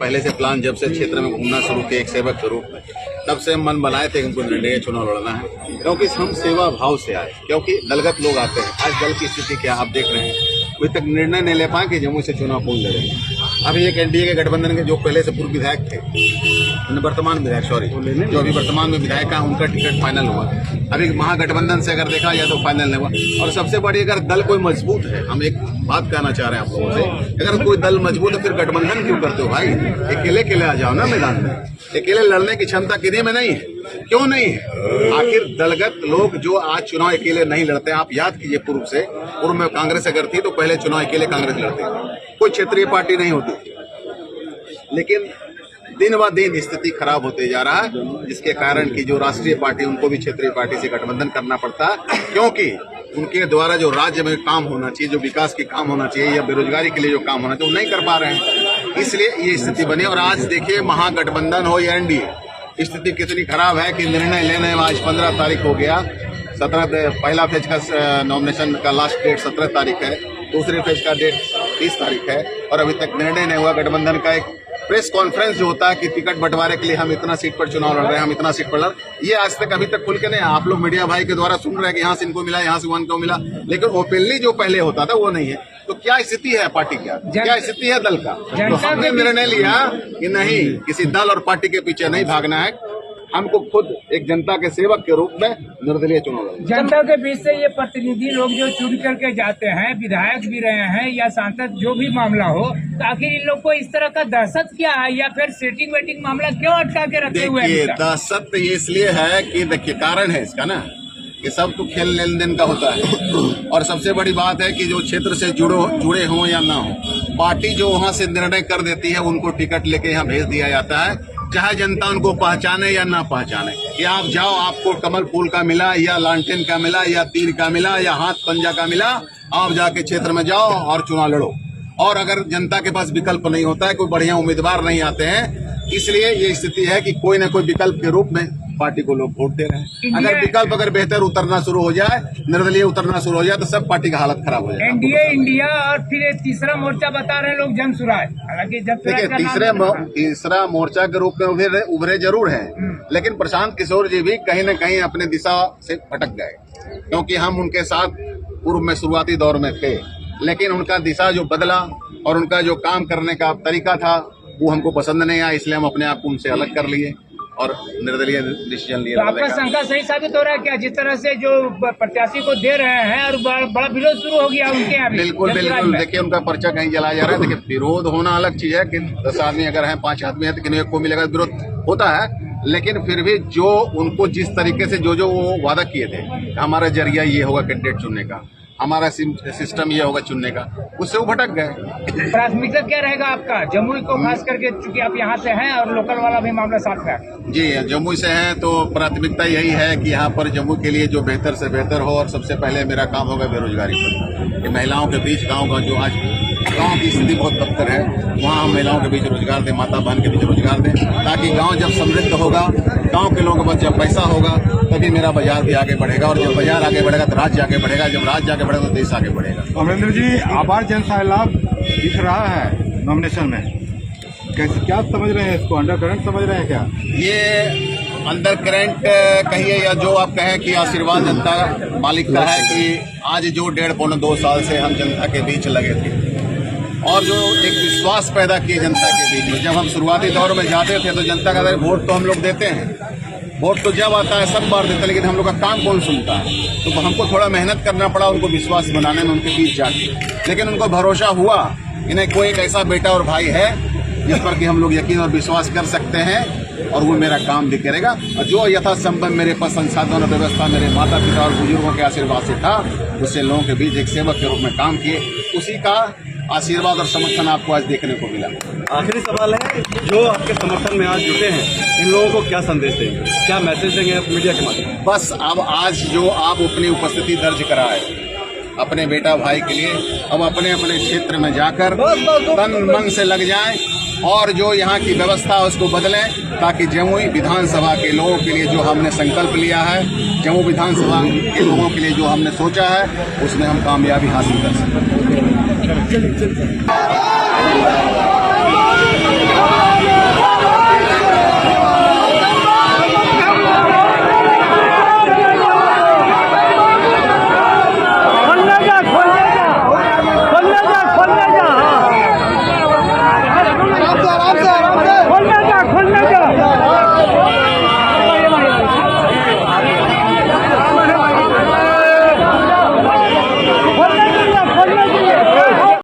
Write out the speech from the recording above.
पहले से प्लान जब से क्षेत्र में घूमना शुरू किया एक सेवक के रूप में, तब से हम मन बनाए थे कि हमको निर्णय चुनाव लड़ना है, क्योंकि हम सेवा भाव से आए। क्योंकि दलगत लोग आते हैं, आज दल की स्थिति क्या आप देख रहे हैं, अभी तक निर्णय नहीं ले पाए कि जम्मू से चुनाव कौन लड़ेगा। अभी एक एनडीए के गठबंधन के जो पहले से पूर्व विधायक थे, वर्तमान विधायक जो अभी वर्तमान में विधायक है, उनका टिकट फाइनल हुआ। अभी महागठबंधन से अगर देखा जाए तो फाइनल नहीं हुआ। और सबसे बड़ी, अगर दल कोई मजबूत है, हम एक बात कहना चाह रहे हैं आप लोगों से, अगर कोई दल मजबूत है फिर गठबंधन क्यों करते हो भाई? अकेले आ जाओ ना मैदान में। अकेले लड़ने की क्षमता किसी में नहीं है, क्यों नहीं है? आखिर दलगत लोग जो आज चुनाव अकेले नहीं लड़ते, आप याद कीजिए पूर्व में कांग्रेस अगर थी तो पहले चुनाव अकेले कांग्रेस लड़ती थी, कोई क्षेत्रीय पार्टी नहीं होती थी। लेकिन दिन ब दिन स्थिति खराब होते जा रहा है, जिसके कारण की जो राष्ट्रीय पार्टी, उनको भी क्षेत्रीय पार्टी से गठबंधन करना पड़ता है, क्योंकि उनके द्वारा जो राज्य में काम होना चाहिए, जो विकास के काम होना चाहिए या बेरोजगारी के लिए जो काम होना चाहिए, वो नहीं कर पा रहे हैं। इसलिए ये स्थिति बनी। और आज देखिए, महागठबंधन हो या एनडीए, स्थिति कितनी खराब है कि निर्णय लेने में आज 15 तारीख हो गया। 17 पहला फेज का नॉमिनेशन का लास्ट डेट 17 तारीख है, दूसरे फेज का डेट 30 तारीख है, और अभी तक निर्णय नहीं हुआ। गठबंधन का एक प्रेस कॉन्फ्रेंस जो होता है कि टिकट बंटवारे के लिए हम इतना सीट पर चुनाव लड़ रहे हैं, हम इतना सीट पर लड़, ये आज तक अभी तक खुल के नहीं। आप लोग मीडिया भाई के द्वारा सुन रहे हैं कि यहाँ से इनको मिला, यहाँ से वन को मिला, लेकिन ओपनली जो पहले होता था वो नहीं है। तो क्या स्थिति है पार्टी का, क्या स्थिति है दल का? तो हमने निर्णय लिया कि नहीं, किसी दल और पार्टी के पीछे नहीं भागना है, हमको खुद एक जनता के सेवक के रूप में निर्दलीय चुनाव लड़ना। जनता के बीच से ये प्रतिनिधि लोग जो चुन करके जाते हैं, विधायक भी रहे हैं या सांसद, जो भी मामला हो, तो आखिर इन लोग को इस तरह का दहशत क्या है, या फिर सेटिंग वेटिंग मामला क्यों अटका के रखे हुए हैं? देखिए, दहशत ये इसलिए है कि देखिए कारण है इसका ना, कि सब तो खेल लेन देन का होता है। और सबसे बड़ी बात है कि जो क्षेत्र से जुड़े हों या ना हो, पार्टी जो वहाँ से निर्णय कर देती है, उनको टिकट लेके यहाँ भेज दिया जाता है, चाहे जनता उनको पहचाने या ना पहचाने। कि आप जाओ, आपको कमल फूल का मिला या लालटेन का मिला या तीर का मिला या हाथ पंजा का मिला, आप जाके क्षेत्र में जाओ और चुनाव लड़ो। और अगर जनता के पास विकल्प नहीं होता है, कोई बढ़िया उम्मीदवार नहीं आते हैं, इसलिए ये स्थिति है कि कोई न कोई विकल्प के रूप में पार्टी को लोग वोट दे रहे हैं। अगर विकल्प अगर बेहतर उतरना शुरू हो जाए, निर्दलीय उतरना शुरू हो जाए, तो सब पार्टी का हालत खराब हो जाए। एनडीए इंडिया और फिर तीसरा मोर्चा बता रहे हैं लोग, जन सुराज। हालांकि देखिए, तीसरा मोर्चा के रूप में उभरे जरूर है, लेकिन प्रशांत किशोर जी भी कहीं न कहीं अपने दिशा से भटक गए, क्योंकि हम उनके साथ पूर्व में शुरुआती दौर में थे, लेकिन उनका दिशा जो बदला और उनका जो काम करने का तरीका था वो हमको पसंद नहीं आया, इसलिए हम अपने आप को उनसे अलग कर लिए और निर्दलीय डिसीजन लिए। तो आपका शंका सही साबित हो रहा है क्या, जिस तरह से जो प्रत्याशी को दे रहे हैं और बड़ा विरोध शुरू हो गया उनके यहाँ? बिल्कुल। देखिए, उनका पर्चा कहीं जलाया जा रहा है। देखिए, विरोध होना अलग चीज है कि 10 आदमी अगर हैं, 5 आदमी है, तो किसी को मिलेगा, विरोध होता है। लेकिन फिर भी जो उनको जिस तरीके से जो वो वादा किए थे, हमारा जरिया ये होगा कैंडिडेट चुनने का, हमारा सिस्टम ये होगा चुनने का, उससे वो भटक गए। प्राथमिकता क्या रहेगा आपका जमुई को खास करके, चूंकि आप यहाँ से हैं और लोकल वाला भी मामला साथ है? जी, जमुई से हैं तो प्राथमिकता यही है कि यहाँ पर जम्मू के लिए जो बेहतर से बेहतर हो, और सबसे पहले मेरा काम होगा बेरोजगारी पर, कि महिलाओं के बीच गाँव का जो आज गाँव की स्थिति बहुत बदतर है, वहाँ हम महिलाओं के बीच रोजगार दें, माता बहन के बीच रोजगार दें, ताकि गाँव जब समृद्ध होगा, गाँव के लोगों के पास जब पैसा होगा, तभी मेरा बाजार भी आगे बढ़ेगा, और जब बाजार आगे बढ़ेगा तो राज्य आगे बढ़ेगा, जब राज्य आगे बढ़ेगा तो देश आगे बढ़ेगा। अमरेंद्र जी, आभार जन सैलाब दिख रहा है नॉमिनेशन में, कैसे क्या समझ रहे हैं इसको, अंडर करंट समझ रहे हैं क्या? ये अंडर करंट कहिए या जो आप कहें कि आशीर्वाद जनता मालिक का है, कि आज जो 1.5-2 साल से हम जनता के बीच लगे थे और जो एक विश्वास पैदा किए जनता के बीच में, जब हम शुरुआती दौर में जाते थे तो जनता का वोट तो हम लोग देते हैं, वोट तो जब आता है सब बार देते हैं, लेकिन हम लोग का काम कौन सुनता है? तो हमको थोड़ा मेहनत करना पड़ा उनको विश्वास बनाने में, उनके बीच जाके। लेकिन उनको भरोसा हुआ कि नहीं, कोई एक ऐसा बेटा और भाई है जिस पर कि हम लोग यकीन और विश्वास कर सकते हैं, और वो मेरा काम भी करेगा। और जो यथासंभव मेरे पास संसाधन और व्यवस्था मेरे माता पिता और बुजुर्गों के आशीर्वाद से था, उससे लोगों के बीच एक सेवक के रूप में काम किए, उसी का आशीर्वाद और समर्थन आपको आज देखने को मिला। आखिरी सवाल है, जो आपके समर्थन में आज जुटे हैं, इन लोगों को क्या संदेश देंगे, क्या मैसेज देंगे आप मीडिया के माध्यम? बस अब आज जो आप अपनी उपस्थिति दर्ज कराए अपने बेटा भाई के लिए, अब अपने अपने क्षेत्र में जाकर तन मन से लग जाएं और जो यहाँ की व्यवस्था है उसको बदलें, ताकि जमुई विधानसभा के लोगों के लिए जो हमने संकल्प लिया है, जम्मू विधानसभा के लोगों के लिए जो हमने सोचा है, उसमें हम कामयाबी हासिल कर सकें।